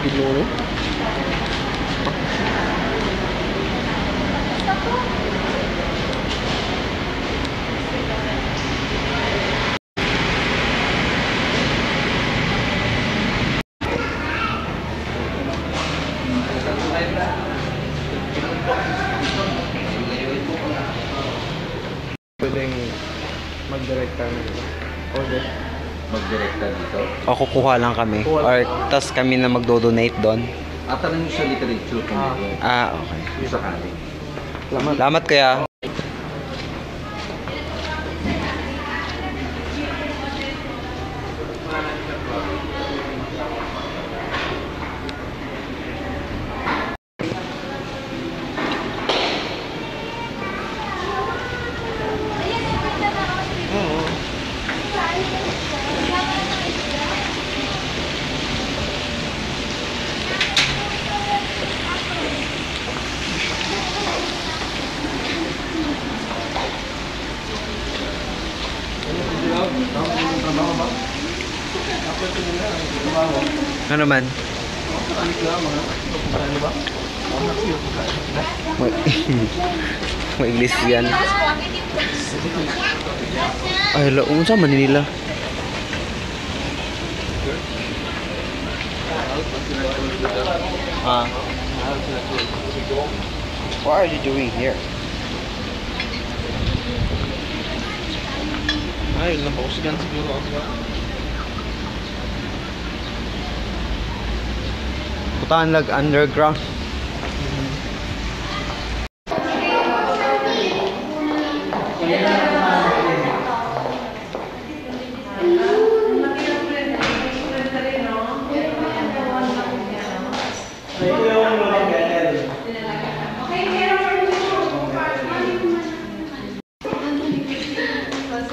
Ginoo. Pwedeng mag-directa na ito. Order. Mag-directa dito. O kukuha lang kami. Or tas kami na magdo-donate doon. Tanong nyo sa literature kung ito. Okay. Sa kali. Salamat kaya. Ano man? May English yan. Ay, laong sa Manila. What are you doing here? Ay, napausigan siguro ako. Putanlag underground.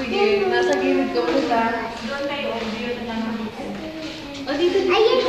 Sige, nasa gilid ka ulit ha. Doon kayo, view na lang. O dito. Ayun!